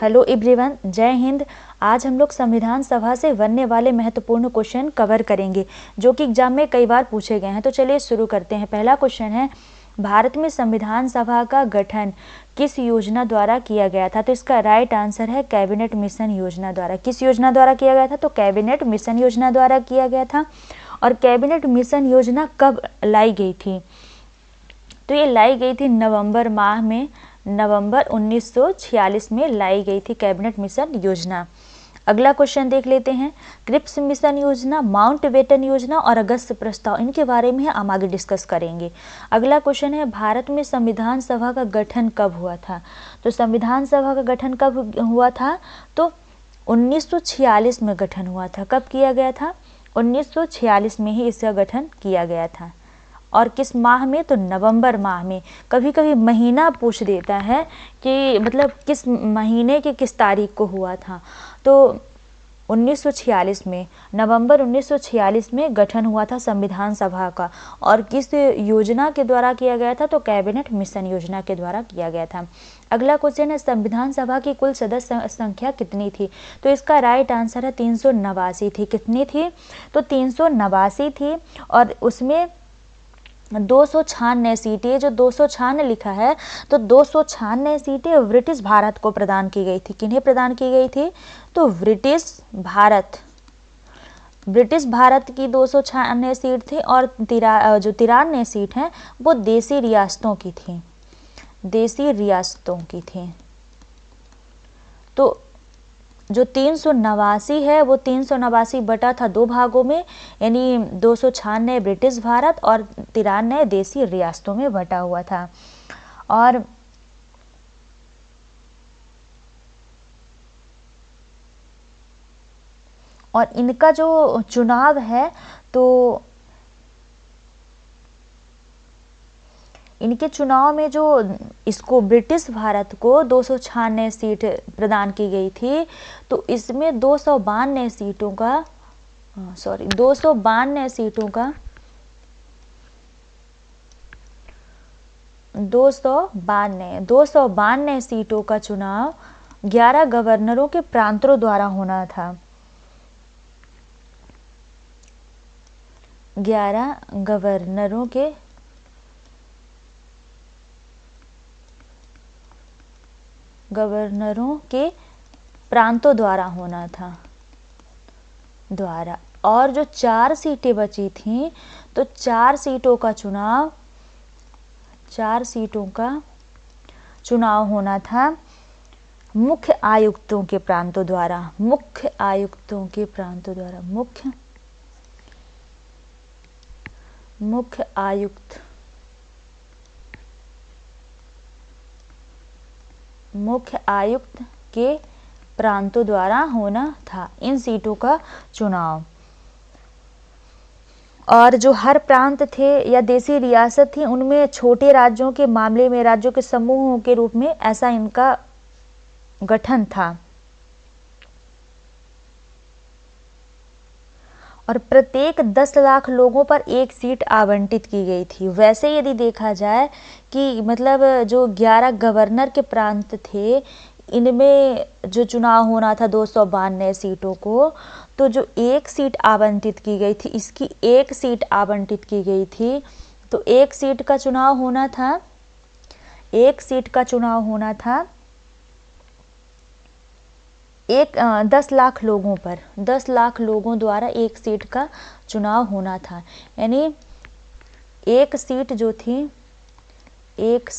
Hello everyone, जय हिंद। आज हम लोग संविधान सभा से बनने वाले महत्वपूर्ण क्वेश्चन कवर करेंगे जो कि एग्जाम में कई बार पूछे गए हैं। तो चलिए शुरू करते हैं। पहला क्वेश्चन है, भारत में संविधान सभा का गठन किस योजना द्वारा किया गया था? तो इसका राइट आंसर है कैबिनेट मिशन योजना द्वारा। किस योजना द्वारा किया गया था? तो कैबिनेट मिशन योजना द्वारा किया गया था। और कैबिनेट मिशन योजना कब लाई गई थी? तो ये लाई गई थी नवंबर माह में, नवंबर 1946 में लाई गई थी कैबिनेट मिशन योजना। अगला क्वेश्चन देख लेते हैं। क्रिप्स मिशन योजना, माउंटबेटन योजना और अगस्त प्रस्ताव, इनके बारे में हम आगे डिस्कस करेंगे। अगला क्वेश्चन है, भारत में संविधान सभा का गठन कब हुआ था? तो संविधान सभा का गठन कब हुआ था? तो 1946 में गठन हुआ था। कब किया गया था? 1946 में ही इसका गठन किया गया था। और किस माह में? तो नवंबर माह में। कभी कभी महीना पूछ देता है कि मतलब किस महीने की किस तारीख को हुआ था। तो 1946 में, नवंबर 1946 में गठन हुआ था संविधान सभा का। और किस योजना के द्वारा किया गया था? तो कैबिनेट मिशन योजना के द्वारा किया गया था। अगला क्वेश्चन है, संविधान सभा की कुल सदस्य संख्या कितनी थी? तो इसका राइट आंसर है 389 थी। कितनी थी? तो 389 थी। और उसमें 296 सीटें, जो 296 लिखा है, तो 296 सीटें ब्रिटिश भारत को प्रदान की गई थी। किन्हें प्रदान की गई थी? तो ब्रिटिश भारत की 296 सीट थी। और जो 93 सीट हैं वो देसी रियासतों की थी, देसी रियासतों की थी। तो जो 389 है वो 389 बटा था दो भागों में, यानी 296 ब्रिटिश भारत और 93 देसी रियासतों में बटा हुआ था। और इनका जो चुनाव है, तो इनके चुनाव में जो इसको ब्रिटिश भारत को 296 सीट प्रदान की गई थी, तो इसमें 292 सीटों का 292 सीटों का चुनाव 11 गवर्नरों के प्रांतों द्वारा होना था। 11 गवर्नरों के प्रांतों द्वारा होना था। और जो 4 सीटें बची थीं, तो 4 सीटों का चुनाव होना था मुख्य आयुक्तों के प्रांतों द्वारा। मुख्य आयुक्तों के प्रांतों द्वारा। मुख्य आयुक्त के प्रांतों द्वारा होना था इन सीटों का चुनाव। और जो हर प्रांत थे या देसी रियासत थी, उनमें छोटे राज्यों के मामले में राज्यों के समूहों के रूप में ऐसा इनका गठन था। और प्रत्येक 10 लाख लोगों पर एक सीट आवंटित की गई थी। वैसे यदि देखा जाए कि मतलब जो 11 गवर्नर के प्रांत थे, इनमें जो चुनाव होना था 292 सीटों को, तो जो एक सीट आवंटित की गई थी, इसकी एक सीट आवंटित की गई थी। तो एक सीट का चुनाव होना था 10 लाख लोगों पर, 10 लाख लोगों द्वारा एक सीट का चुनाव होना था। यानी एक सीट जो थी, एक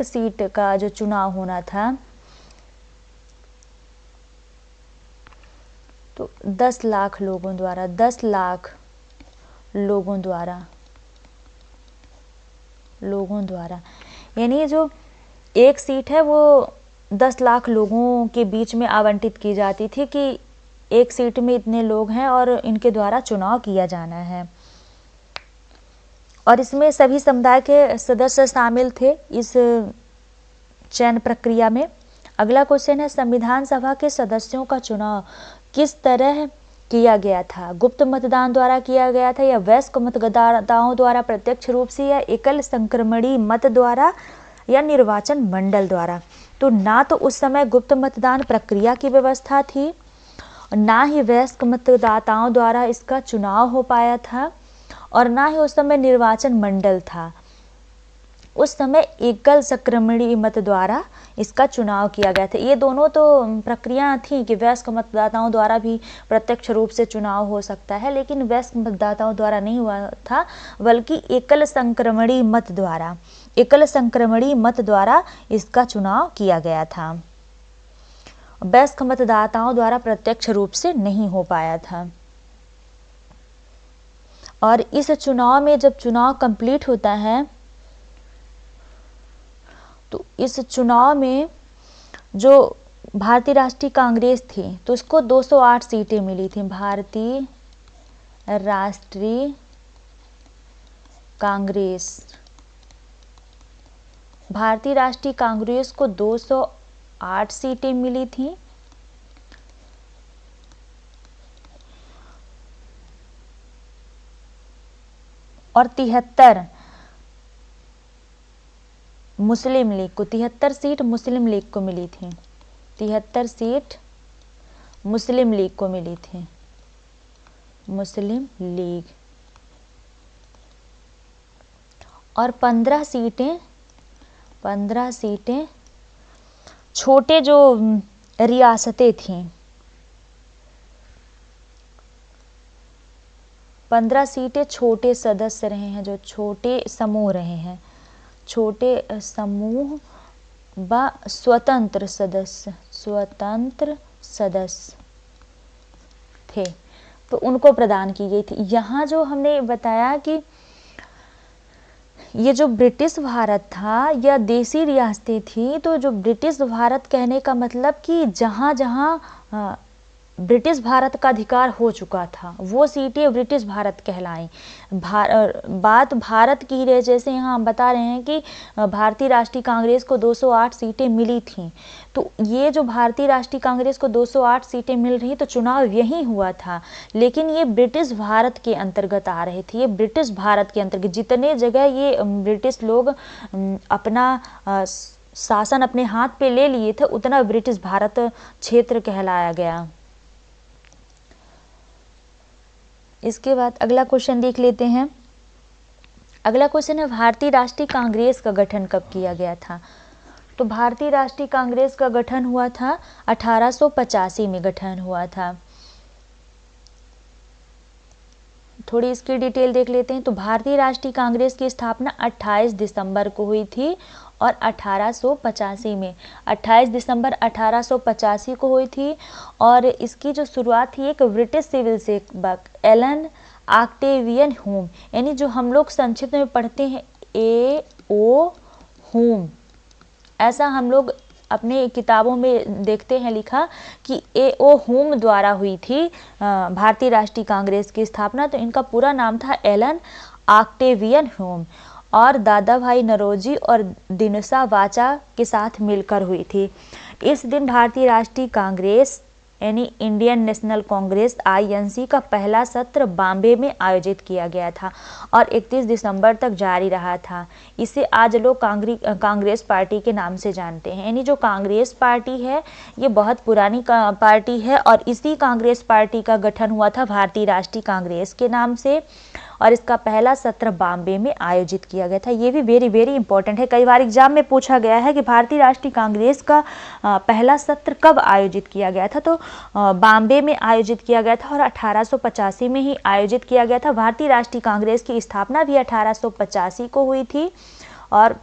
सीट का जो चुनाव होना था, तो 10 लाख लोगों द्वारा, 10 लाख लोगों द्वारा, यानी जो एक सीट है वो 10 लाख लोगों के बीच में आवंटित की जाती थी कि एक सीट में इतने लोग हैं और इनके द्वारा चुनाव किया जाना है। और इसमें सभी समुदाय के सदस्य शामिल थे इस चयन प्रक्रिया में। अगला क्वेश्चन है, संविधान सभा के सदस्यों का चुनाव किस तरह किया गया था? गुप्त मतदान द्वारा किया गया था या वयस्क मतदाताओं द्वारा प्रत्यक्ष रूप से या एकल संक्रमणी मत द्वारा या निर्वाचन मंडल द्वारा? तो ना तो उस समय गुप्त मतदान प्रक्रिया की व्यवस्था थी, ना ही वयस्क मतदाताओं द्वारा इसका चुनाव हो पाया था, और ना ही उस समय निर्वाचन मंडल था। उस समय एकल संक्रमणी मत द्वारा इसका चुनाव किया गया था। ये दोनों तो प्रक्रिया थी कि वयस्क मतदाताओं द्वारा भी प्रत्यक्ष रूप से चुनाव हो सकता है, लेकिन वयस्क मतदाताओं द्वारा नहीं हुआ था, बल्कि एकल संक्रमणी मत द्वारा इसका चुनाव किया गया था। वयस्क मतदाताओं द्वारा प्रत्यक्ष रूप से नहीं हो पाया था। और इस चुनाव में जब चुनाव कंप्लीट होता है तो इस चुनाव में जो भारतीय राष्ट्रीय कांग्रेस थी तो उसको 208 सीटें मिली थी। भारतीय राष्ट्रीय कांग्रेस को 208 सीटें मिली थी। और 73 मुस्लिम लीग को, 73 सीट मुस्लिम लीग को मिली थी। 73 सीट मुस्लिम लीग को मिली थी, मुस्लिम लीग। और 15 सीटें छोटे जो रियासतें थीं, 15 सीटें छोटे सदस्य रहे हैं, जो छोटे समूह रहे हैं, छोटे समूह व स्वतंत्र सदस्य थे, तो उनको प्रदान की गई थी। यहाँ जो हमने बताया कि ये जो ब्रिटिश भारत था या देसी रियासतें थी, तो जो ब्रिटिश भारत कहने का मतलब कि जहाँ जहाँ ब्रिटिश भारत का अधिकार हो चुका था वो सीटें ब्रिटिश भारत कहलाई। बात भारत की रहे, जैसे यहाँ हम बता रहे हैं कि भारतीय राष्ट्रीय कांग्रेस को 208 सीटें मिली थीं, तो ये जो भारतीय राष्ट्रीय कांग्रेस को 208 सीटें मिल रही, तो चुनाव यही हुआ था, लेकिन ये ब्रिटिश भारत के अंतर्गत आ रहे थे। ये ब्रिटिश भारत के अंतर्गत जितने जगह ये ब्रिटिश लोग अपना शासन अपने हाथ पे ले लिए थे, उतना ब्रिटिश भारत क्षेत्र कहलाया गया। इसके बाद अगला क्वेश्चन देख लेते हैं। अगला क्वेश्चन है, भारतीय राष्ट्रीय कांग्रेस का गठन कब किया गया था? तो भारतीय राष्ट्रीय कांग्रेस का गठन हुआ था 1885 में गठन हुआ था। थोड़ी इसकी डिटेल देख लेते हैं। तो भारतीय राष्ट्रीय कांग्रेस की स्थापना 28 दिसंबर को हुई थी और 1885 में 28 दिसंबर 1885 को हुई थी। और इसकी जो शुरुआत थी एक ब्रिटिश सिविल सेवक एलन ऑक्टेवियन ह्यूम, यानी जो हम लोग संक्षिप्त में पढ़ते हैं A.O. ह्यूम, ऐसा हम लोग अपने किताबों में देखते हैं लिखा कि A.O. ह्यूम द्वारा हुई थी भारतीय राष्ट्रीय कांग्रेस की स्थापना। तो इनका पूरा नाम था एलन ऑक्टेवियन ह्यूम, और दादा भाई नरोजी और दिनुसा वाचा के साथ मिलकर हुई थी। इस दिन भारतीय राष्ट्रीय कांग्रेस यानी इंडियन नेशनल कांग्रेस INC का पहला सत्र बॉम्बे में आयोजित किया गया था और 31 दिसंबर तक जारी रहा था। इसे आज लोग कांग्रेस पार्टी के नाम से जानते हैं। यानी जो कांग्रेस पार्टी है ये बहुत पुरानी पार्टी है और इसी कांग्रेस पार्टी का गठन हुआ था भारतीय राष्ट्रीय कांग्रेस के नाम से, और इसका पहला सत्र बॉम्बे में आयोजित किया गया था। ये भी वेरी वेरी इंपॉर्टेंट है, कई बार एग्जाम में पूछा गया है कि भारतीय राष्ट्रीय कांग्रेस का पहला सत्र कब आयोजित किया गया था। तो बॉम्बे में आयोजित किया गया था और 1885 में ही आयोजित किया गया था। भारतीय राष्ट्रीय कांग्रेस की स्थापना भी 1885 को हुई थी और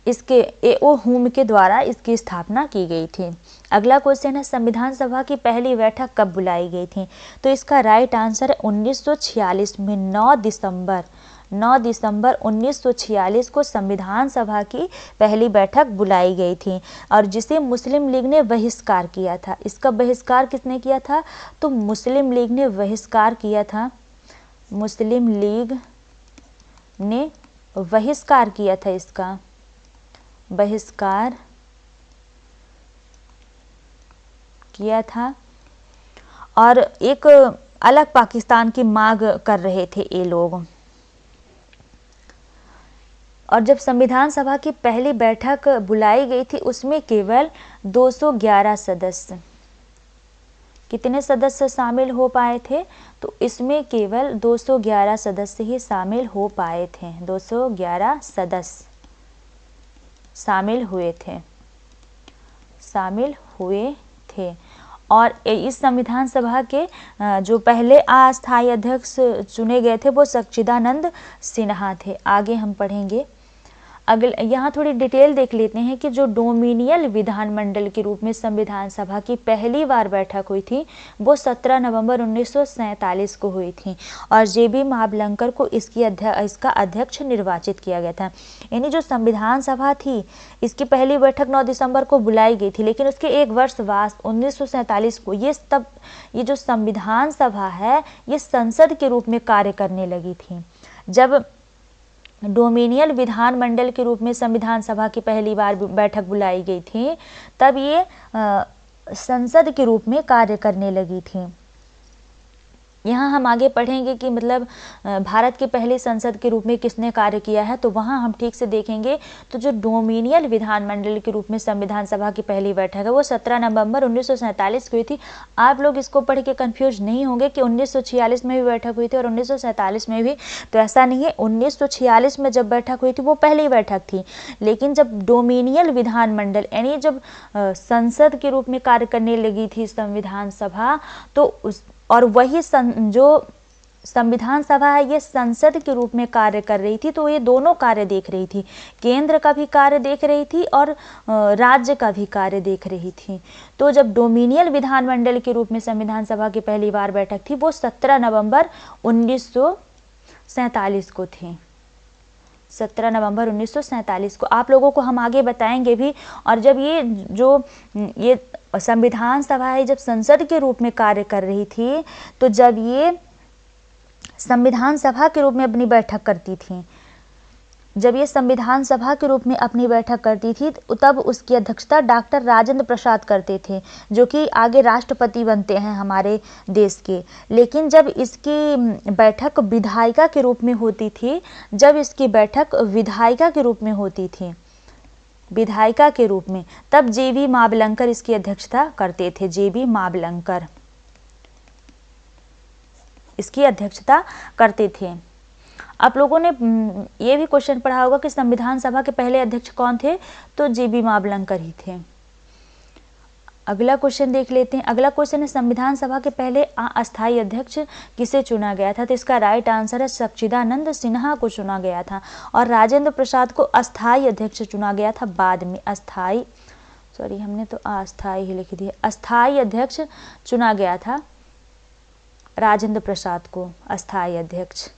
इसके A.O. ह्यूम के द्वारा इसकी स्थापना की गई थी। अगला क्वेश्चन है, संविधान सभा की पहली बैठक कब बुलाई गई थी? तो इसका राइट आंसर है 1946 में 9 दिसंबर 1946 को संविधान सभा की पहली बैठक बुलाई गई थी और जिसे मुस्लिम लीग ने बहिष्कार किया था। इसका बहिष्कार किसने किया था? तो मुस्लिम लीग ने बहिष्कार किया था। मुस्लिम लीग ने बहिष्कार किया था, इसका बहिष्कार किया था। और एक अलग पाकिस्तान की मांग कर रहे थे ये लोग। और जब संविधान सभा की पहली बैठक बुलाई गई थी उसमें केवल 211 सदस्य, कितने सदस्य शामिल हो पाए थे? तो इसमें केवल 211 सदस्य ही शामिल हो पाए थे। 211 सदस्य शामिल हुए थे। और इस संविधान सभा के जो पहले अस्थायी अध्यक्ष चुने गए थे वो सच्चिदानंद सिन्हा थे। आगे हम पढ़ेंगे। अगले यहाँ थोड़ी डिटेल देख लेते हैं कि जो डोमिनियल विधानमंडल के रूप में संविधान सभा की पहली बार बैठक हुई थी वो 17 नवंबर 1947 को हुई थी और जेबी महाबलंकर को इसका अध्यक्ष निर्वाचित किया गया था। यानी जो संविधान सभा थी इसकी पहली बैठक 9 दिसंबर को बुलाई गई थी, लेकिन उसके एक वर्ष बाद 1947 को ये जो संविधान सभा है ये संसद के रूप में कार्य करने लगी थी। जब डोमिनियल विधानमंडल के रूप में संविधान सभा की पहली बार बैठक बुलाई गई थी तब ये संसद के रूप में कार्य करने लगी थी। यहाँ हम आगे पढ़ेंगे कि मतलब भारत के पहले संसद के रूप में किसने कार्य किया है, तो वहाँ हम ठीक से देखेंगे। तो जो डोमिनियल विधानमंडल के रूप में संविधान सभा की पहली बैठक है वो 17 नवंबर 1947 को हुई थी। आप लोग इसको पढ़ के कंफ्यूज नहीं होंगे कि 1946 में भी बैठक हुई थी और 1947 में भी, तो ऐसा नहीं है। 1946 में जब बैठक हुई थी वो पहली बैठक थी, लेकिन जब डोमिनियल विधानमंडल यानी जब संसद के रूप में कार्य करने लगी थी संविधान सभा, तो और वही जो संविधान सभा है ये संसद के रूप में कार्य कर रही थी, तो ये दोनों कार्य देख रही थी। केंद्र का भी कार्य देख रही थी और राज्य का भी कार्य देख रही थी। तो जब डोमिनियल विधानमंडल के रूप में संविधान सभा की पहली बार बैठक थी वो 17 नवंबर 1947 को थी। 17 नवंबर 1947 को। आप लोगों को हम आगे बताएंगे भी। और जब ये संविधान सभा है जब संसद के रूप में कार्य कर रही थी, तो जब ये संविधान सभा के रूप में अपनी बैठक करती थी, जब ये संविधान सभा के रूप में अपनी बैठक करती थी तब उसकी अध्यक्षता डॉक्टर राजेंद्र प्रसाद करते थे, जो कि आगे राष्ट्रपति बनते हैं हमारे देश के। लेकिन जब इसकी बैठक विधायिका के रूप में होती थी, विधायिका के रूप में, तब जेबी महाबलंकर इसकी अध्यक्षता करते थे। जेबी महाबलंकर इसकी अध्यक्षता करते थे। आप लोगों ने ये भी क्वेश्चन पढ़ा होगा कि संविधान सभा के पहले अध्यक्ष कौन थे, तो जेबी महाबलंकर ही थे। अगला क्वेश्चन देख लेते हैं। अगला क्वेश्चन है संविधान सभा के पहले अस्थायी अध्यक्ष किसे चुना गया था? तो इसका राइट आंसर है सच्चिदानंद सिन्हा को चुना गया था और राजेंद्र प्रसाद को अस्थायी अध्यक्ष चुना गया था बाद में। हमने तो अस्थायी ही लिख दिया। अस्थायी अध्यक्ष चुना गया था राजेंद्र प्रसाद को, अस्थायी अध्यक्ष।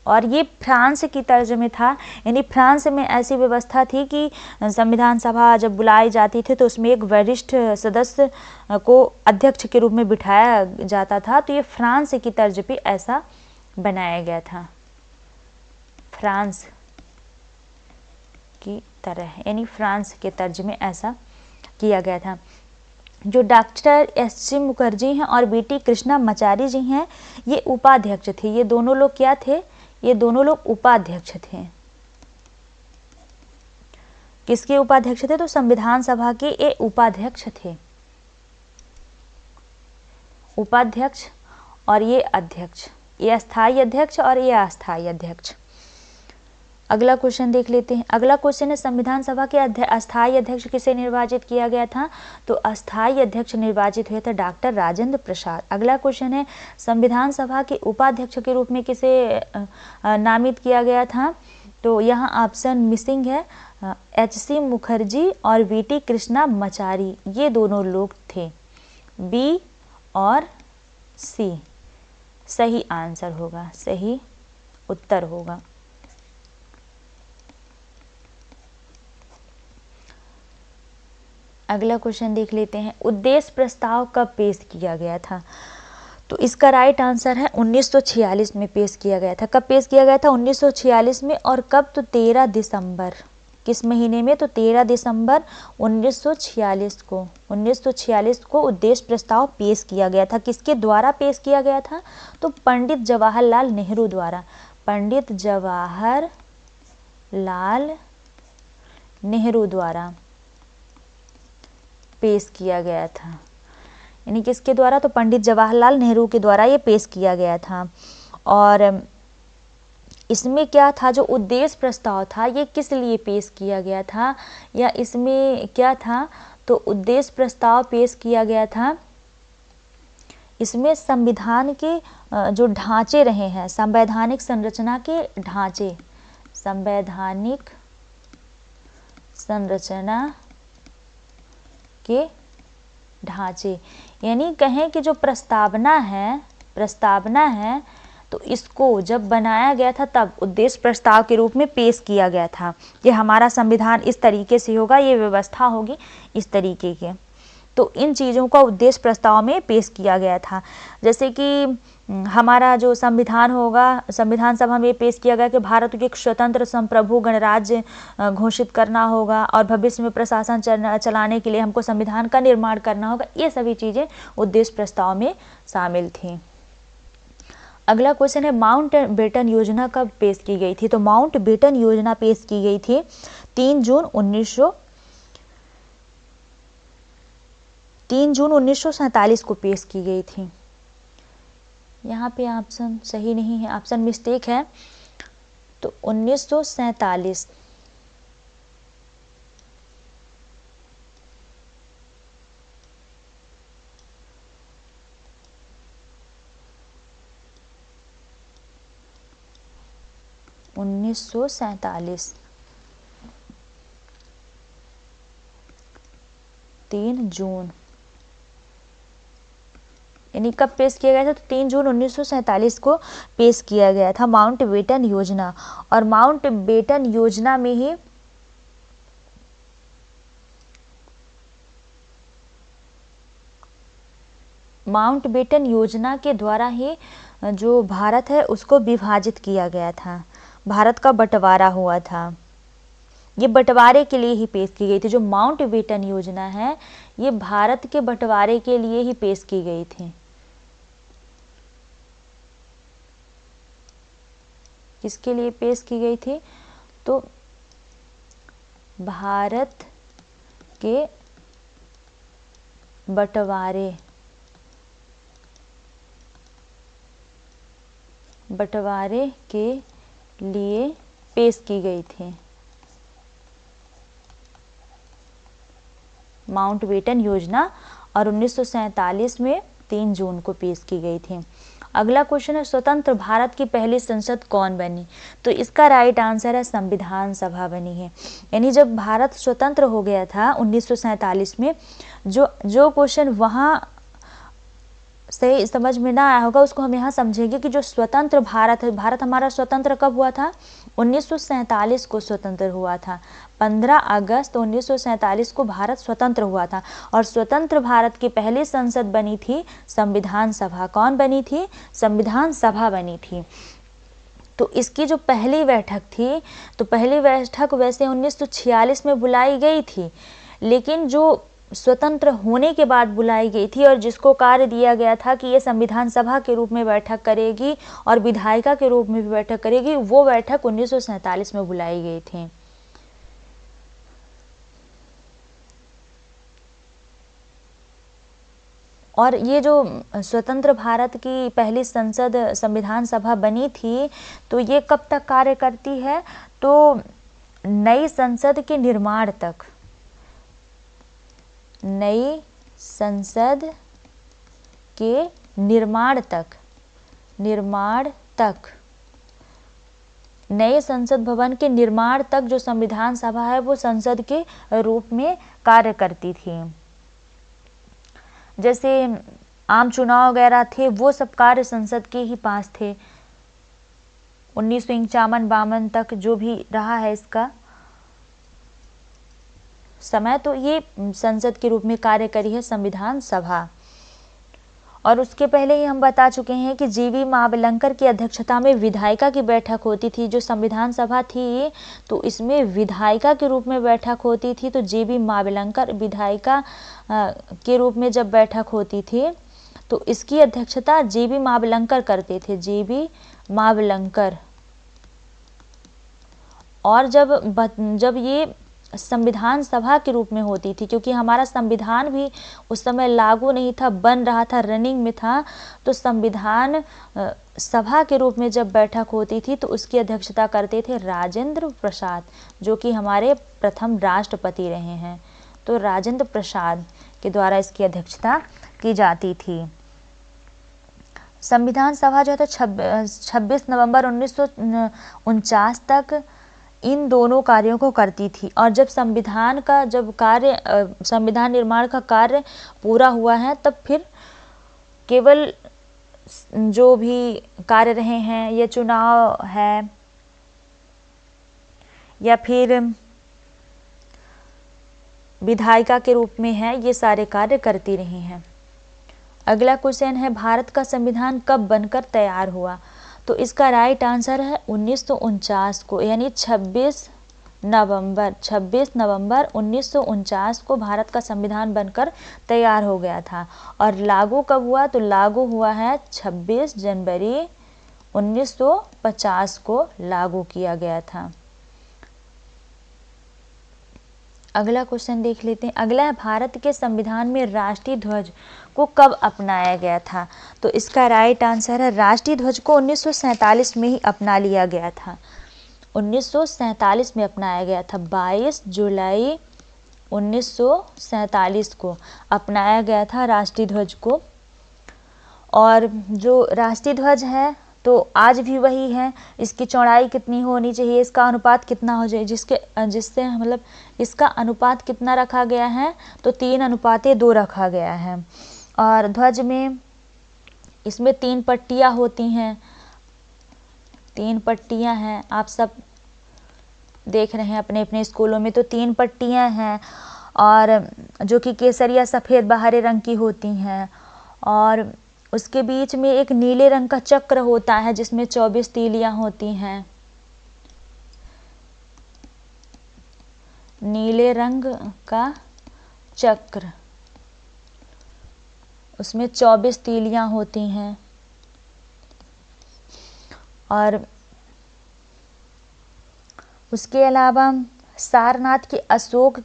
और ये फ्रांस की तर्ज में था, यानी फ्रांस में ऐसी व्यवस्था थी कि संविधान सभा जब बुलाई जाती थी तो उसमें एक वरिष्ठ सदस्य को अध्यक्ष के रूप में बिठाया जाता था। तो ये फ्रांस की तर्ज पे ऐसा बनाया गया था, फ्रांस की तरह, यानी फ्रांस के तर्ज में ऐसा किया गया था। जो डॉक्टर एस.सी. मुखर्जी हैं और बीटी कृष्णामाचारी जी हैं, ये उपाध्यक्ष थे। ये दोनों लोग क्या थे? ये दोनों लोग उपाध्यक्ष थे। किसके उपाध्यक्ष थे? तो संविधान सभा के ये उपाध्यक्ष थे, उपाध्यक्ष और ये अध्यक्ष, ये अस्थायी अध्यक्ष और ये अस्थायी अध्यक्ष। अगला क्वेश्चन देख लेते हैं। अगला क्वेश्चन है संविधान सभा के अस्थायी अध्यक्ष किसे निर्वाचित किया गया था? तो अस्थायी अध्यक्ष निर्वाचित हुए थे डॉक्टर राजेंद्र प्रसाद। अगला क्वेश्चन है संविधान सभा के उपाध्यक्ष के रूप में किसे नामित किया गया था? तो यहाँ ऑप्शन मिसिंग है, एच.सी. मुखर्जी और वी.टी. कृष्णामाचारी, ये दोनों लोग थे। बी और सी सही आंसर होगा, सही उत्तर होगा। अगला क्वेश्चन देख लेते हैं। उद्देश्य प्रस्ताव कब पेश किया गया था? तो इसका राइट आंसर है 1946 में पेश किया गया था। कब पेश किया गया था? 1946 में। और कब? तो 13 दिसंबर किस महीने में? तो 13 दिसंबर 1946 को 1946 को उद्देश्य प्रस्ताव पेश किया गया था। किसके द्वारा पेश किया गया था? तो पंडित जवाहरलाल नेहरू द्वारा। पंडित जवाहरलाल नेहरू द्वारा पेश किया गया था। यानी किसके द्वारा? तो पंडित जवाहरलाल नेहरू के द्वारा ये पेश किया गया था। और इसमें क्या था? जो उद्देश्य प्रस्ताव था ये किस लिए पेश किया गया था, या इसमें क्या था? तो उद्देश्य प्रस्ताव पेश किया गया था, इसमें संविधान के जो ढांचे रहे हैं, संवैधानिक संरचना के ढांचे, संवैधानिक संरचना के ढांचे, यानी कहें कि जो प्रस्तावना है तो इसको जब बनाया गया था तब उद्देश्य प्रस्ताव के रूप में पेश किया गया था कि हमारा संविधान इस तरीके से होगा, ये व्यवस्था होगी इस तरीके के। तो इन चीज़ों का उद्देश्य प्रस्ताव में पेश किया गया था। जैसे कि हमारा जो संविधान होगा, संविधान सभा में पेश किया गया कि भारत को एक स्वतंत्र संप्रभु गणराज्य घोषित करना होगा और भविष्य में प्रशासन चलाने के लिए हमको संविधान का निर्माण करना होगा। ये सभी चीज़ें उद्देश्य प्रस्ताव में शामिल थी। अगला क्वेश्चन है, माउंट बेटन योजना कब पेश की गई थी? तो माउंट बेटन योजना पेश की गई थी 3 जून 1947 को पेश की गई थी। यहाँ पे ऑप्शन सही नहीं है, ऑप्शन मिस्टेक है। तो 1947 3 जून, यानी कब पेश किया गया था? तो 3 जून 1947 को पेश किया गया था माउंट बेटन योजना। और माउंट बेटन योजना में ही माउंट बेटन योजना के द्वारा ही जो भारत है उसको विभाजित किया गया था, भारत का बंटवारा हुआ था। ये बंटवारे के लिए ही पेश की गई थी। जो माउंट बेटन योजना है ये भारत के बंटवारे के लिए ही पेश की गई थी। किसके लिए पेश की गई थी? तो भारत के बंटवारे के लिए पेश की गई थी माउंट बेटन योजना, और 1947 में 3 जून को पेश की गई थी। अगला क्वेश्चन है, स्वतंत्र भारत की पहली संसद कौन बनी? तो इसका राइट आंसर है संविधान सभा बनी है। यानी जब भारत स्वतंत्र हो गया था 1947 में, जो क्वेश्चन वहाँ सही समझ में ना आया होगा उसको हम यहाँ समझेंगे कि जो स्वतंत्र भारत है, भारत हमारा स्वतंत्र कब हुआ था? 1947 को स्वतंत्र हुआ था। 15 अगस्त 1947 को भारत स्वतंत्र हुआ था। और स्वतंत्र भारत की पहली संसद बनी थी संविधान सभा। कौन बनी थी? संविधान सभा बनी थी। तो इसकी जो पहली बैठक थी, तो पहली बैठक वैसे 1946 में बुलाई गई थी, लेकिन जो स्वतंत्र होने के बाद बुलाई गई थी और जिसको कार्य दिया गया था कि ये संविधान सभा के रूप में बैठक करेगी और विधायिका के रूप में भी बैठक करेगी, वो बैठक 1947 में बुलाई गई थी। और ये जो स्वतंत्र भारत की पहली संसद संविधान सभा बनी थी, तो ये कब तक कार्य करती है? तो नई संसद के निर्माण तक, नई संसद के निर्माण तक नए संसद भवन के निर्माण तक जो संविधान सभा है वो संसद के रूप में कार्य करती थी। जैसे आम चुनाव वगैरह थे वो सब कार्य संसद के ही पास थे। 1951-52 तक जो भी रहा है इसका समय, तो ये संसद के रूप में कार्य करी है संविधान सभा। और उसके पहले ही हम बता चुके हैं कि जीवी महाबलंकर की अध्यक्षता में विधायिका की बैठक होती थी। जो संविधान सभा थी तो इसमें विधायिका के रूप में बैठक होती थी। तो जीवी महाबलंकर विधायिका के रूप में जब बैठक होती थी तो इसकी अध्यक्षता जीवी महाबलंकर करते थे, जीवी महाबलंकर। और जब ये संविधान सभा के रूप में होती थी, क्योंकि हमारा संविधान भी उस समय लागू नहीं था, बन रहा था, रनिंग में था, तो संविधान सभा के रूप में जब बैठक होती थी तो उसकी अध्यक्षता करते थे राजेंद्र प्रसाद, जो कि हमारे प्रथम राष्ट्रपति रहे हैं। तो राजेंद्र प्रसाद के द्वारा इसकी अध्यक्षता की जाती थी। संविधान सभा जो है 26 नवंबर 1949 तक इन दोनों कार्यों को करती थी। और जब संविधान निर्माण का कार्य पूरा हुआ है तब फिर केवल जो भी कार्य रहे हैं, ये चुनाव है या फिर विधायिका के रूप में है, ये सारे कार्य करती रही हैं। अगला क्वेश्चन है, भारत का संविधान कब बनकर तैयार हुआ? तो इसका राइट आंसर है 1949 को, यानी 26 नवंबर 1949 को भारत का संविधान बनकर तैयार हो गया था। और लागू कब हुआ? तो लागू हुआ है 26 जनवरी 1950 को लागू किया गया था। अगला क्वेश्चन देख लेते हैं। अगला है, भारत के संविधान में राष्ट्रीय ध्वज को कब अपनाया गया था? तो इसका राइट आंसर है, राष्ट्रीय ध्वज को 1947 में ही अपना लिया गया था। 1947 में अपनाया गया था। 22 जुलाई 1947 को अपनाया गया था राष्ट्रीय ध्वज को। और जो राष्ट्रीय ध्वज है तो आज भी वही है। इसकी चौड़ाई कितनी होनी चाहिए, इसका अनुपात कितना हो जाए, जिससे मतलब इसका अनुपात कितना रखा गया है? तो 3:2 रखा गया है। और ध्वज में इसमें 3 पट्टियाँ होती हैं, 3 पट्टियाँ हैं, आप सब देख रहे हैं अपने अपने स्कूलों में, तो 3 पट्टियाँ हैं और जो कि केसरिया सफ़ेद बाहरी रंग की होती हैं। और उसके बीच में एक नीले रंग का चक्र होता है जिसमें 24 तीलियां होती हैं। नीले रंग का चक्र, उसमें 24 तीलियां होती हैं। और उसके अलावा सारनाथ के अशोक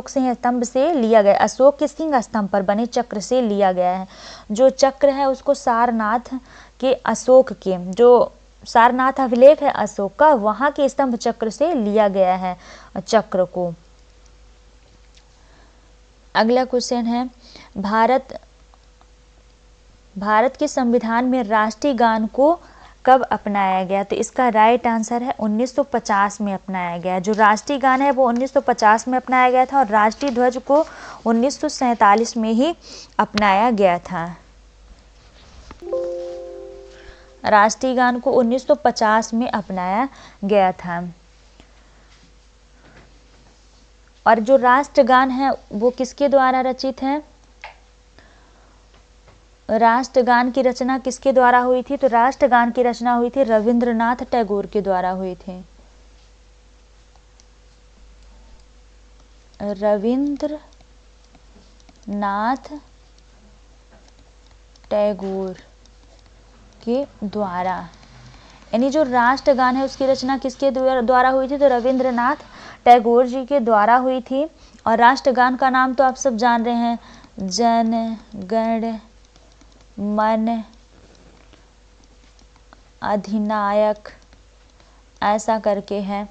सिंह स्तंभ से लिया गया, अशोक के सिंह स्तंभ पर बने चक्र से लिया गया है। जो चक्र है उसको सारनाथ के अशोक के, जो सारनाथ अभिलेख है अशोक का, वहाँ के स्तंभ चक्र से लिया गया है चक्र को। अगला क्वेश्चन है, भारत के संविधान में राष्ट्रीय गान को कब अपनाया गया? तो इसका राइट आंसर है 1950 में अपनाया गया। जो राष्ट्रीय गान है वो 1950 में अपनाया गया था और राष्ट्रीय ध्वज को 1947 में ही अपनाया गया था। राष्ट्रीय गान को 1950 में अपनाया गया था। और जो राष्ट्रगान है वो किसके द्वारा रचित है? राष्ट्रगान की रचना किसके द्वारा हुई थी? तो राष्ट्रगान की रचना हुई थी रविंद्रनाथ टैगोर के द्वारा हुई थी। रविंद्रनाथ टैगोर के द्वारा, यानी जो राष्ट्रगान है उसकी रचना किसके द्वारा हुई थी? तो रविंद्रनाथ टैगोर जी के द्वारा हुई थी। और राष्ट्रगान का नाम तो आप सब जान रहे हैं, जन गण मन अधिनायक, ऐसा करके है।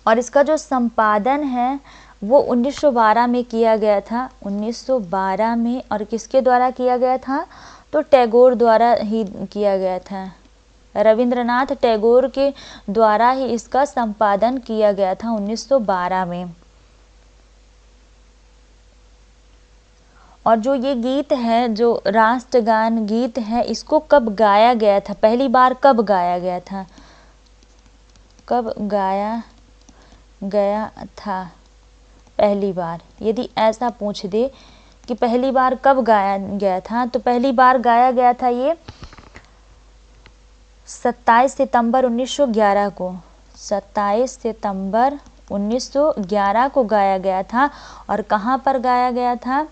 और इसका जो संपादन है वो 1912 में किया गया था, 1912 में। और किसके द्वारा किया गया था? तो टैगोर द्वारा ही किया गया था। रविंद्रनाथ टैगोर के द्वारा ही इसका संपादन किया गया था 1912 में। और जो ये गीत है, जो राष्ट्रगान गीत है, इसको कब गाया गया था? पहली बार कब गाया गया था? कब गाया गया था पहली बार, यदि ऐसा पूछ दे कि पहली बार कब गाया गया था, तो पहली बार गाया गया था ये 27 सितंबर 1911 को, 27 सितंबर 1911 को गाया गया था। और कहाँ पर गाया गया था,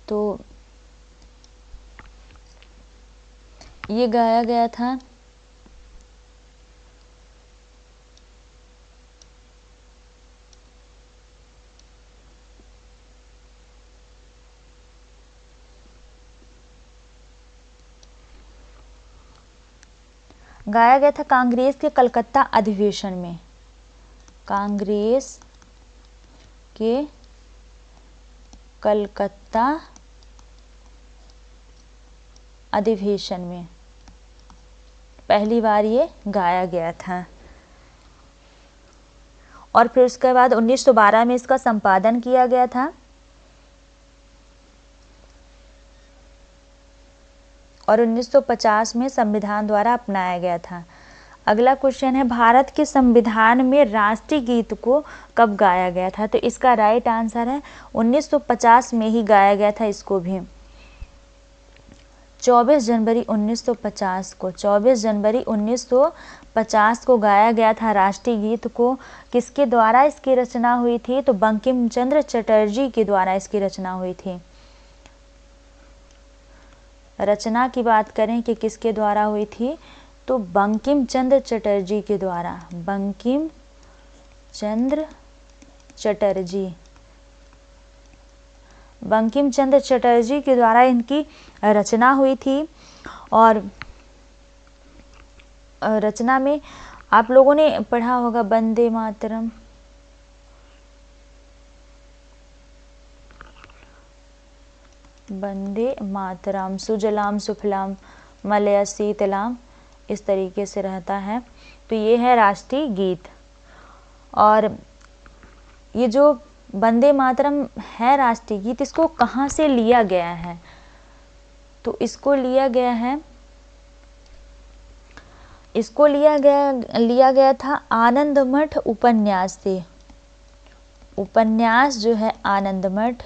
तो ये गाया गया था कांग्रेस के कलकत्ता अधिवेशन में, कांग्रेस के कलकत्ता अधिवेशन में पहली बार ये गाया गया था। और फिर उसके बाद 1912 में इसका संपादन किया गया था और 1950 में संविधान द्वारा अपनाया गया था। अगला क्वेश्चन है, भारत के संविधान में राष्ट्रीय गीत को कब गाया गया था, तो इसका राइट आंसर है 1950 में ही गाया गया था। इसको भी 24 जनवरी 1950 को, 24 जनवरी 1950 को गाया गया था राष्ट्रीय गीत को। किसके द्वारा इसकी रचना हुई थी, तो बंकिम चंद्र चटर्जी के द्वारा इसकी रचना हुई थी। रचना की बात करें कि किसके द्वारा हुई थी, तो बंकिम चंद्र चटर्जी के द्वारा, बंकिम चंद्र चटर्जी, बंकिम चंद्र चटर्जी के द्वारा इनकी रचना हुई थी। और रचना में आप लोगों ने पढ़ा होगा वंदे मातरम, वंदे मातरम, सुजलाम सुफलाम मलय शीतलाम, इस तरीके से रहता है। तो ये है राष्ट्रीय गीत। और ये जो वंदे मातरम है राष्ट्रीय गीत, इसको कहाँ से लिया गया है, तो इसको लिया गया था आनंदमठ उपन्यास से। उपन्यास जो है आनंदमठ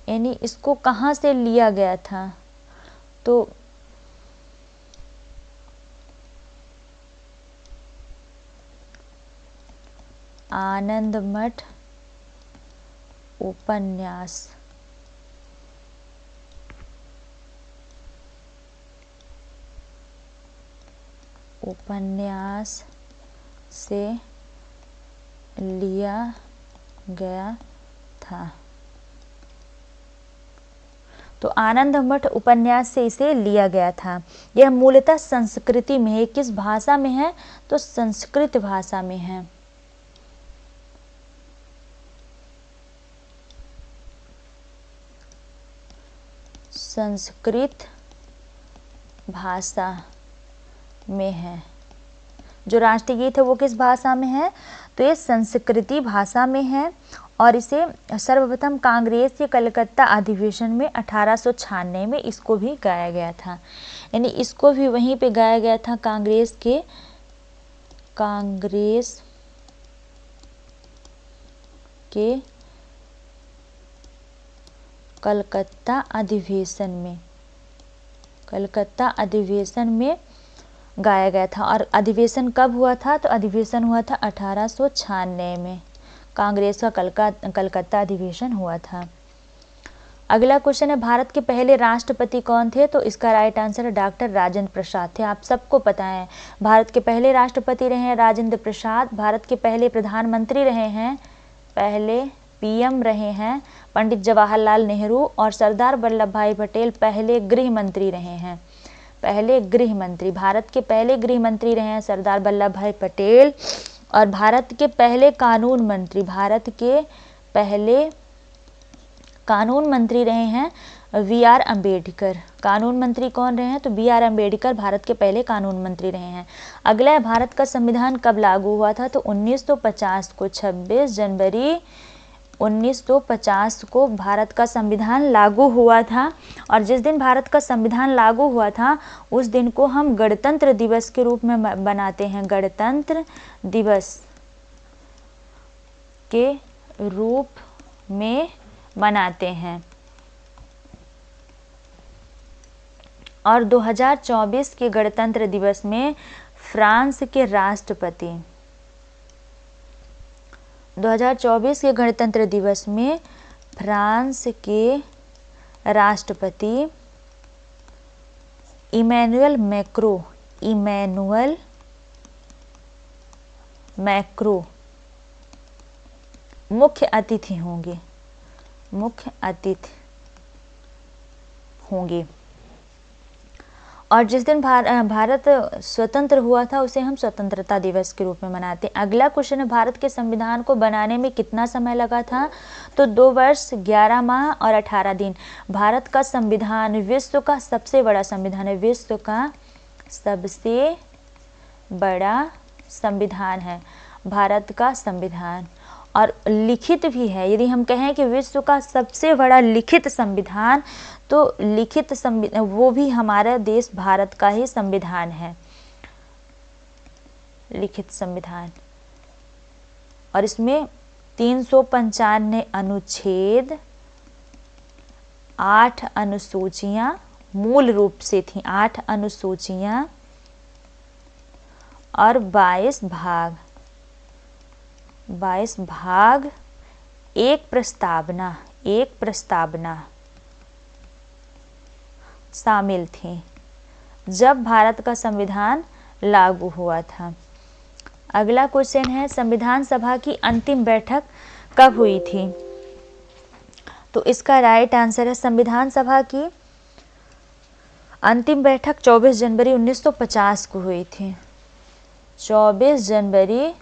यानी इसको कहाँ से लिया गया था, तो आनंदमठ उपन्यास से लिया गया था। तो आनंदमठ उपन्यास से इसे लिया गया था। यह मूलतः संस्कृति में है। किस भाषा में है, तो संस्कृत भाषा में है। संस्कृत भाषा में है। जो राष्ट्रीय गीत है वो किस भाषा में है, तो ये संस्कृति भाषा में है। और इसे सर्वप्रथम कांग्रेस के कलकत्ता अधिवेशन में 1896 में इसको भी गाया गया था। यानी इसको भी वहीं पे गाया गया था कांग्रेस के कलकत्ता अधिवेशन में गाया गया था। और अधिवेशन कब हुआ था, तो अधिवेशन हुआ था 1896 में। कांग्रेस का कलकत्ता अधिवेशन हुआ था। अगला क्वेश्चन है, भारत के पहले राष्ट्रपति कौन थे, तो इसका राइट आंसर है डॉक्टर राजेंद्र प्रसाद थे। आप सबको पता है भारत के पहले राष्ट्रपति रहे हैं राजेंद्र प्रसाद। भारत के पहले प्रधानमंत्री रहे हैं, पहले पीएम रहे हैं पंडित जवाहरलाल नेहरू। और सरदार वल्लभ भाई पटेल पहले गृह मंत्री रहे हैं। पहले गृह मंत्री, भारत के पहले गृह मंत्री रहे हैं सरदार वल्लभ भाई पटेल। और भारत के पहले कानून मंत्री, भारत के पहले कानून मंत्री रहे हैं वी.आर. अम्बेडकर। कानून मंत्री कौन रहे हैं, तो बी.आर. अम्बेडकर भारत के पहले कानून मंत्री रहे हैं। अगला है, भारत का संविधान कब लागू हुआ था, तो 1950 को, 26 जनवरी 1950 को भारत का संविधान लागू हुआ था। और जिस दिन भारत का संविधान लागू हुआ था उस दिन को हम गणतंत्र दिवस के रूप में बनाते हैं, गणतंत्र दिवस के रूप में मनाते हैं। और 2024 के गणतंत्र दिवस में फ्रांस के राष्ट्रपति 2024 के गणतंत्र दिवस में फ्रांस के राष्ट्रपति इमैनुअल मैक्रो मुख्य अतिथि होंगे। और जिस दिन भारत स्वतंत्र हुआ था उसे हम स्वतंत्रता दिवस के रूप में मनाते हैं। अगला क्वेश्चन है, भारत के संविधान को बनाने में कितना समय लगा था? तो 2 वर्ष 11 माह और 18 दिन। भारत का संविधान विश्व का सबसे बड़ा संविधान है, विश्व का सबसे बड़ा संविधान है भारत का संविधान। और लिखित भी है। यदि हम कहें कि विश्व का सबसे बड़ा लिखित संविधान, तो लिखित संविधान वो भी हमारा देश भारत का ही संविधान है, लिखित संविधान। और इसमें 395 अनुच्छेद, 8 अनुसूचियां मूल रूप से थी, 8 अनुसूचियां और 22 भाग, एक प्रस्तावना शामिल थी जब भारत का संविधान लागू हुआ था। अगला क्वेश्चन है, संविधान सभा की अंतिम बैठक कब हुई थी? तो इसका राइट आंसर है, संविधान सभा की अंतिम बैठक 24 जनवरी 1950 को हुई थी। 24 जनवरी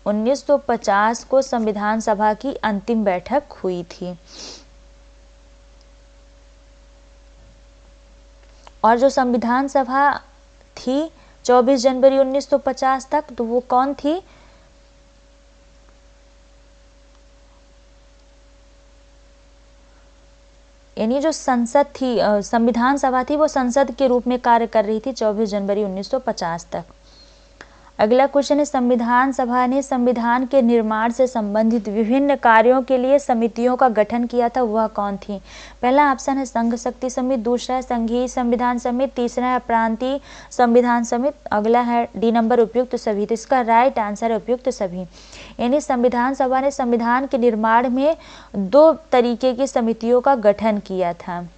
1950 को संविधान सभा की अंतिम बैठक हुई थी। और जो संविधान सभा थी 24 जनवरी 1950 तक, तो वो कौन थी? यानी जो संसद थी, संविधान सभा थी, वो संसद के रूप में कार्य कर रही थी 24 जनवरी 1950 तक। अगला क्वेश्चन है, संविधान सभा ने संविधान के निर्माण से संबंधित विभिन्न कार्यों के लिए समितियों का गठन किया था, वह कौन थी? पहला ऑप्शन है संघ शक्ति समिति, दूसरा है संघीय संविधान समिति, तीसरा है प्रांतीय संविधान समिति, अगला है डी नंबर उपयुक्त सभी। तो इसका राइट आंसर है उपयुक्त सभी। यानी संविधान सभा ने संविधान के निर्माण में 2 तरीके की समितियों का गठन किया था,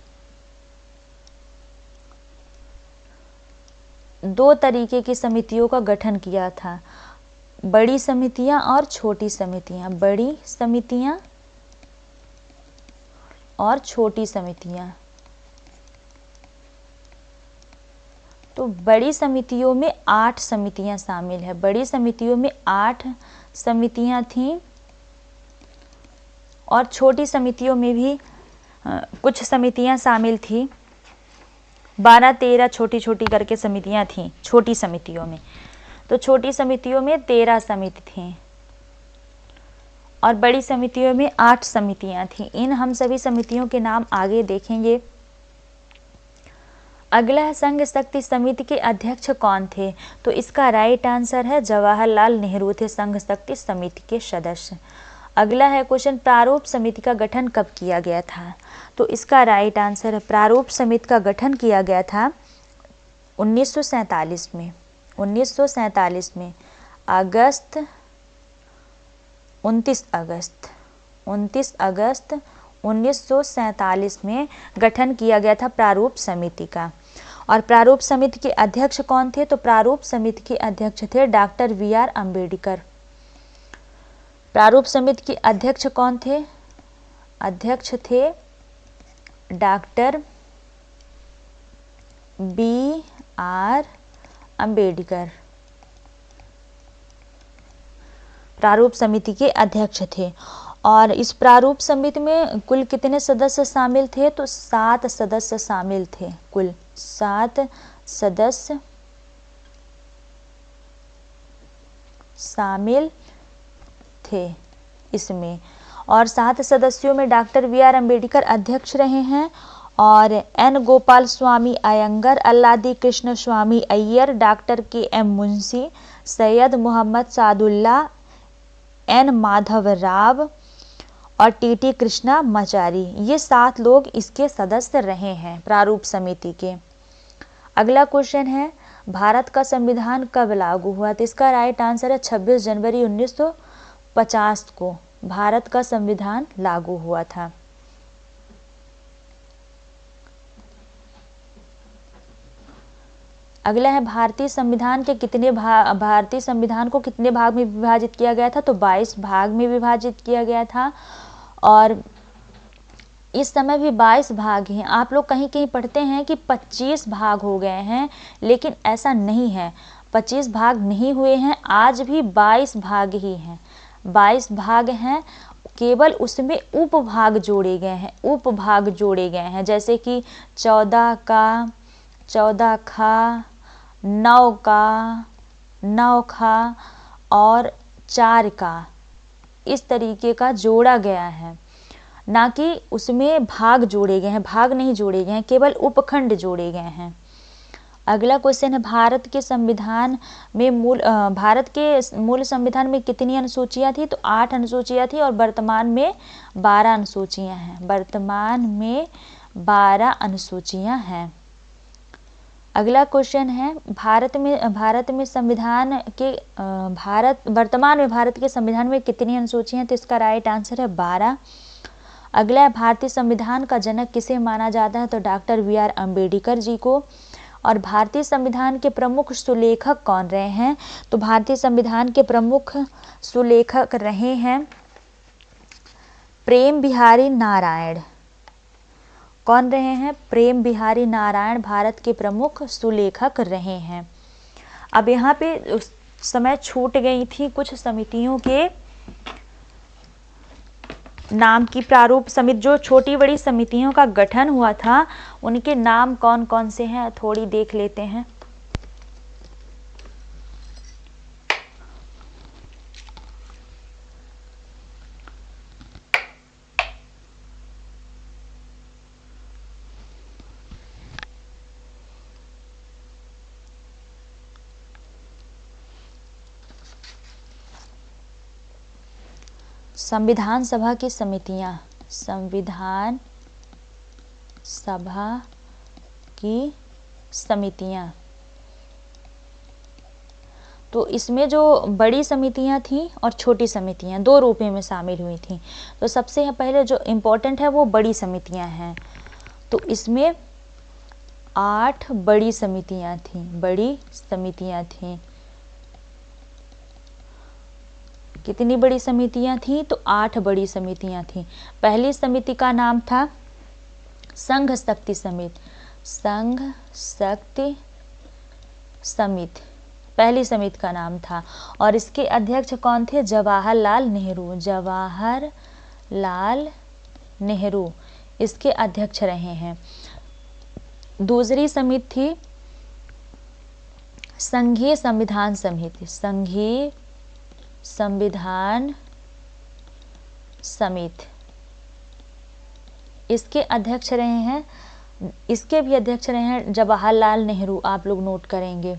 2 तरीके की समितियों का गठन किया था, बड़ी समितियां और छोटी समितियां, बड़ी समितियां और छोटी समितियां। तो बड़ी समितियों में 8 समितियां शामिल है, बड़ी समितियों में 8 समितियां थीं और छोटी समितियों में भी कुछ समितियां शामिल थी, 12-13 छोटी छोटी करके समितियां थीं छोटी समितियों में। तो छोटी समितियों में 13 समिति थीं और बड़ी समितियों में 8 समितियां थीं। इन हम सभी समितियों के नाम आगे देखेंगे। अगला है, संघ शक्ति समिति के अध्यक्ष कौन थे? तो इसका राइट आंसर है जवाहरलाल नेहरू थे संघ शक्ति समिति के सदस्य। अगला है क्वेश्चन, प्रारूप समिति का गठन कब किया गया था? तो इसका राइट आंसर है, प्रारूप समिति का गठन किया गया था 1947 में। 1947 में 29 अगस्त 1947 में गठन किया गया था प्रारूप समिति का। और प्रारूप समिति के अध्यक्ष कौन थे? तो प्रारूप समिति के अध्यक्ष थे डॉक्टर BR अम्बेडकर। प्रारूप समिति के अध्यक्ष कौन थे? अध्यक्ष थे डॉक्टर BR अम्बेडकर, प्रारूप समिति के अध्यक्ष थे। और इस प्रारूप समिति में कुल कितने सदस्य शामिल थे? तो 7 सदस्य शामिल थे, कुल 7 सदस्य शामिल थे इसमें। और 7 सदस्यों में डॉक्टर बी आर अम्बेडकर अध्यक्ष रहे हैं और एन गोपाल स्वामी अयंगर, अल्लादी कृष्ण स्वामी अय्यर, डॉक्टर के एम मुंशी, सैयद मोहम्मद सादुल्ला, एन माधव राव और टी कृष्णा मचारी, ये 7 लोग इसके सदस्य रहे हैं प्रारूप समिति के। अगला क्वेश्चन है भारत का संविधान कब लागू हुआ? तो इसका राइट आंसर है 26 जनवरी 1950 को भारत का संविधान लागू हुआ था। अगला है भारतीय संविधान को कितने भाग में विभाजित किया गया था? तो 22 भाग में विभाजित किया गया था और इस समय भी 22 भाग हैं। आप लोग कहीं कहीं पढ़ते हैं कि 25 भाग हो गए हैं, लेकिन ऐसा नहीं है, 25 भाग नहीं हुए हैं, आज भी 22 भाग ही हैं। 22 भाग हैं, केवल उसमें उपभाग जोड़े गए हैं, उपभाग जोड़े गए हैं, जैसे कि 14 का, 14 खा, 9 का, 9 खा और 4 का, इस तरीके का जोड़ा गया है, ना कि उसमें भाग जोड़े गए हैं। भाग नहीं जोड़े गए हैं, केवल उपखंड जोड़े गए हैं। अगला क्वेश्चन है भारत के संविधान में भारत के मूल संविधान में कितनी अनुसूचियां थी? तो 8 अनुसूचियां थी और वर्तमान में 12 अनुसूचियां हैं। वर्तमान में 12 अनुसूचियां हैं। अगला क्वेश्चन है वर्तमान में भारत के संविधान में कितनी अनुसूचियां हैं? तो इसका राइट आंसर है 12। अगला है भारतीय संविधान का जनक किसे माना जाता है? तो doctor B are Ambedkar ji को। और भारतीय संविधान के प्रमुख सुलेखक कौन रहे हैं? तो भारतीय संविधान के प्रमुख सुलेखक रहे हैं प्रेम बिहारी नारायण। कौन रहे हैं? प्रेम बिहारी नारायण भारत के प्रमुख सुलेखक रहे हैं। अब यहाँ पे उस समय छूट गई थी कुछ समितियों के नाम की। प्रारूप समिति, जो छोटी बड़ी समितियों का गठन हुआ था, उनके नाम कौन कौन से हैं थोड़ी देख लेते हैं। संविधान सभा की समितियां, संविधान सभा की समितियां, तो इसमें जो बड़ी समितियां थी और छोटी समितियां, 2 रूपों में शामिल हुई थी। तो सबसे पहले जो इम्पोर्टेंट है वो बड़ी समितियां हैं। तो इसमें 8 बड़ी समितियां थी, बड़ी समितियां थी। कितनी बड़ी समितियां थी? तो 8 बड़ी समितियां थी। पहली समिति का नाम था संघ शक्ति समिति, संघ शक्ति समिति पहली समिति का नाम था। और इसके अध्यक्ष कौन थे? जवाहरलाल नेहरू। जवाहरलाल नेहरू इसके अध्यक्ष रहे हैं। दूसरी समिति थी संघीय संविधान समिति, संघीय संविधान समिति। इसके अध्यक्ष रहे हैं, इसके भी अध्यक्ष रहे हैं जवाहरलाल नेहरू, आप लोग नोट करेंगे।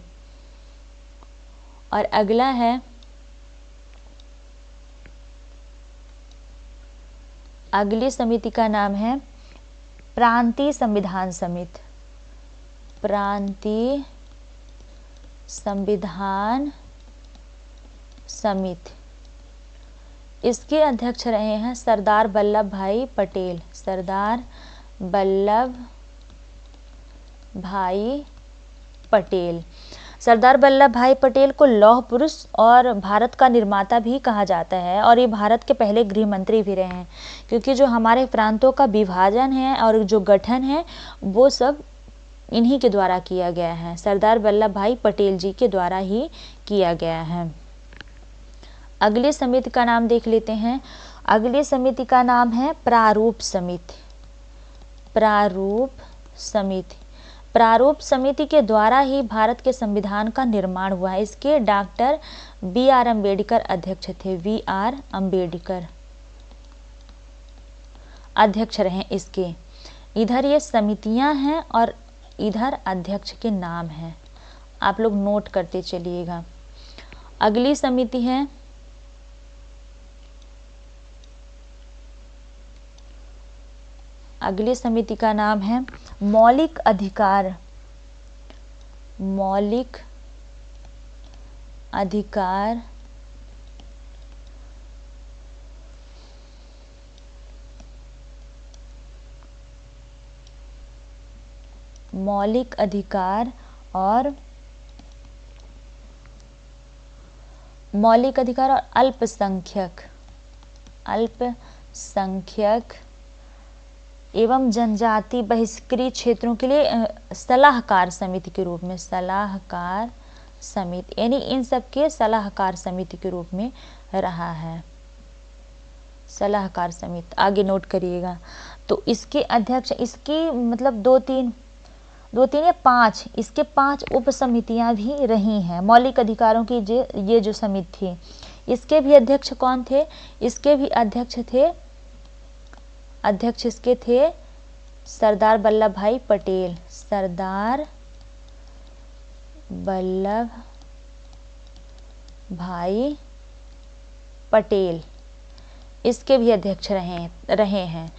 और अगला है, अगली समिति का नाम है प्रांतीय संविधान समिति, प्रांतीय संविधान समिति। इसके अध्यक्ष रहे हैं सरदार वल्लभ भाई पटेल, सरदार वल्लभ भाई पटेल। सरदार वल्लभ भाई पटेल को लौह पुरुष और भारत का निर्माता भी कहा जाता है और ये भारत के पहले गृह मंत्री भी रहे हैं, क्योंकि जो हमारे प्रांतों का विभाजन है और जो गठन है वो सब इन्हीं के द्वारा किया गया है, सरदार वल्लभ भाई पटेल जी के द्वारा ही किया गया है। अगली समिति का नाम देख लेते हैं। अगली समिति का नाम है प्रारूप समिति, प्रारूप समिति। प्रारूप समिति के द्वारा ही भारत के संविधान का निर्माण हुआ है। इसके डॉक्टर बी आर अम्बेडकर अध्यक्ष थे, बी आर अम्बेडकर। अध्यक्ष रहे इसके। इधर ये समितियां हैं और इधर अध्यक्ष के नाम हैं, आप लोग नोट करते चलिएगा। अगली समिति है अगली समिति का नाम है मौलिक अधिकार। मौलिक अधिकार मौलिक अधिकार और अल्पसंख्यक एवं जनजाति बहिष्कृत क्षेत्रों के लिए सलाहकार समिति के रूप में, सलाहकार समिति, यानी इन सब के सलाहकार समिति के रूप में रहा है, सलाहकार समिति। आगे नोट करिएगा। तो इसके अध्यक्ष, इसकी मतलब दो तीन या पांच, इसके 5 उप समितियां भी रही हैं। मौलिक अधिकारों की ये जो समिति थी, इसके भी अध्यक्ष कौन थे? इसके भी अध्यक्ष इसके थे सरदार वल्लभ भाई पटेल। सरदार वल्लभ भाई पटेल इसके भी अध्यक्ष रहे हैं।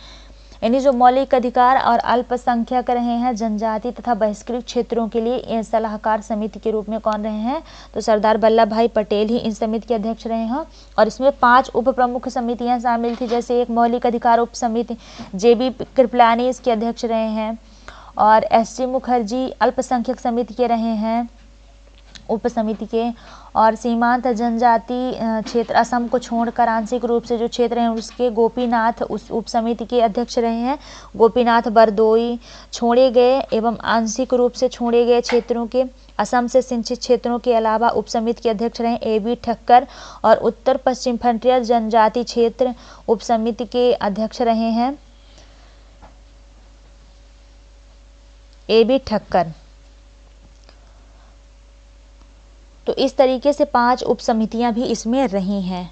यानी जो मौलिक अधिकार और अल्पसंख्यक रहे हैं, जनजाति तथा बहिष्कृत क्षेत्रों के लिए सलाहकार समिति के रूप में कौन रहे हैं? तो सरदार वल्लभ भाई पटेल ही इन समिति के अध्यक्ष रहे हैं। और इसमें 5 उप प्रमुख समितियां शामिल थी, जैसे एक मौलिक अधिकार उप समिति, JB कृपलानी इसके अध्यक्ष रहे हैं, और SC मुखर्जी अल्पसंख्यक समिति के रहे हैं, उप समिति के। और सीमांत जनजाति क्षेत्र असम को छोड़कर आंशिक रूप से जो क्षेत्र हैं उसके गोपीनाथ उस उप समिति के अध्यक्ष रहे हैं। गोपीनाथ बरदोई छोड़े गए एवं आंशिक रूप से छोड़े गए क्षेत्रों के असम से सिंचित क्षेत्रों के अलावा उप समिति के अध्यक्ष रहे AB ठक्कर। और उत्तर पश्चिम फ्रंटियर जनजाति क्षेत्र उप समिति के अध्यक्ष रहे हैं AB ठक्कर। तो इस तरीके से 5 उप समितियां भी इसमें रही हैं।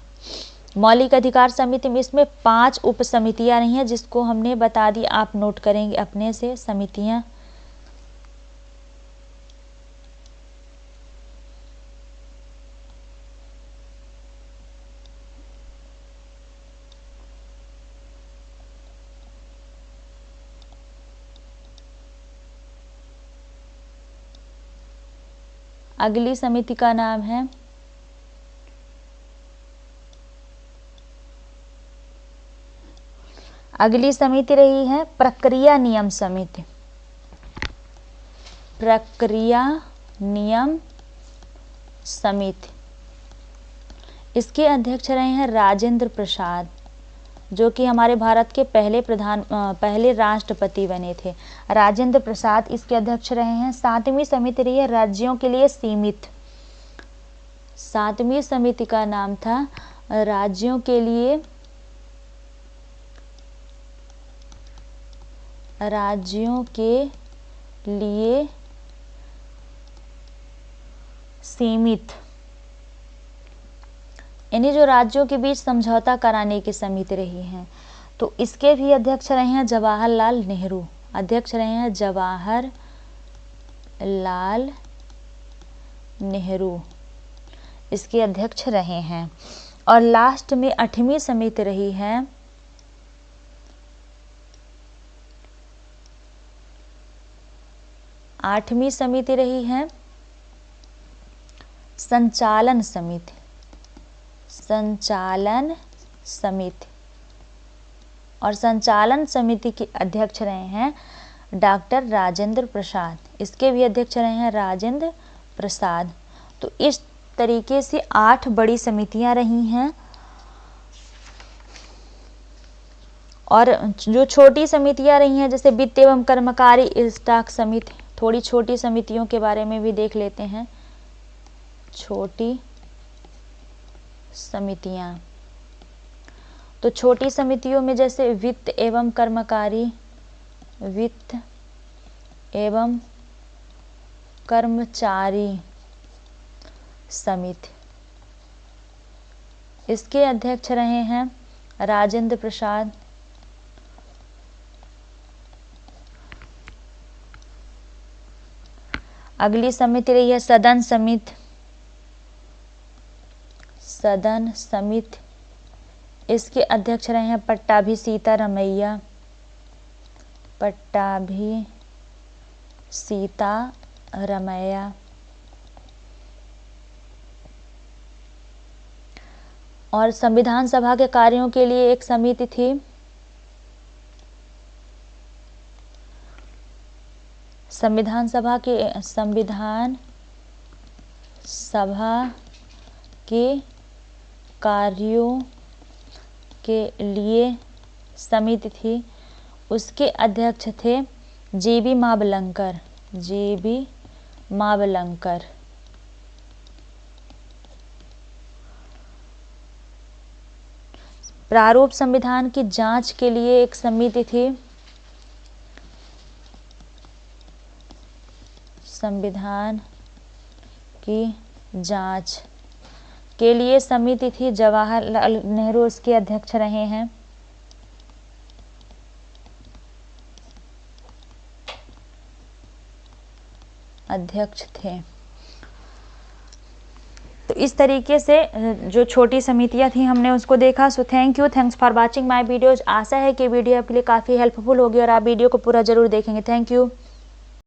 मौलिक अधिकार समिति में इसमें 5 उप समितियां रही हैं, जिसको हमने बता दी, आप नोट करेंगे अपने से समितियां। अगली समिति का नाम है अगली समिति रही है प्रक्रिया नियम समिति। प्रक्रिया नियम समिति, इसके अध्यक्ष रहे हैं राजेंद्र प्रसाद, जो कि हमारे भारत के पहले राष्ट्रपति बने थे। राजेंद्र प्रसाद इसके अध्यक्ष रहे हैं। 7वीं समिति रही है राज्यों के लिए सीमित। 7वीं समिति का नाम था राज्यों के लिए सीमित, यानी जो राज्यों के बीच समझौता कराने की समिति रही है। तो इसके भी अध्यक्ष रहे हैं जवाहरलाल नेहरू। अध्यक्ष रहे हैं जवाहरलाल नेहरू, इसके अध्यक्ष रहे हैं। और लास्ट में 8वीं समिति रही है संचालन समिति। और संचालन समिति के अध्यक्ष रहे हैं डॉक्टर राजेंद्र प्रसाद। इसके भी अध्यक्ष रहे हैं राजेंद्र प्रसाद। तो इस तरीके से 8 बड़ी समितियां रही हैं। और जो छोटी समितियां रही हैं, जैसे वित्त एवं कर्मकारी स्टॉक समिति, थोड़ी छोटी समितियों के बारे में भी देख लेते हैं। छोटी समितियां, तो छोटी समितियों में जैसे वित्त एवं कर्मचारी समिति, इसके अध्यक्ष रहे हैं राजेंद्र प्रसाद। अगली समिति रही है सदन समिति। सदन समिति, इसके अध्यक्ष रहे हैं पट्टाभी सीतारमैया। पट्टाभी सीतारमैया। और संविधान सभा के कार्यों के लिए एक समिति थी, संविधान सभा के कार्यों के लिए समिति थी, उसके अध्यक्ष थे जीबी मावलंकर। जीबी मावलंकर। प्रारूप संविधान की जांच के लिए एक समिति थी, संविधान की जांच के लिए समिति थी, जवाहरलाल नेहरू उसके अध्यक्ष रहे हैं। अध्यक्ष थे। तो इस तरीके से जो छोटी समितियां थी हमने उसको देखा। So thanks for watching my videos. आशा है कि वीडियो आपके लिए काफ़ी हेल्पफुल होगी और आप वीडियो को पूरा जरूर देखेंगे। Thank you.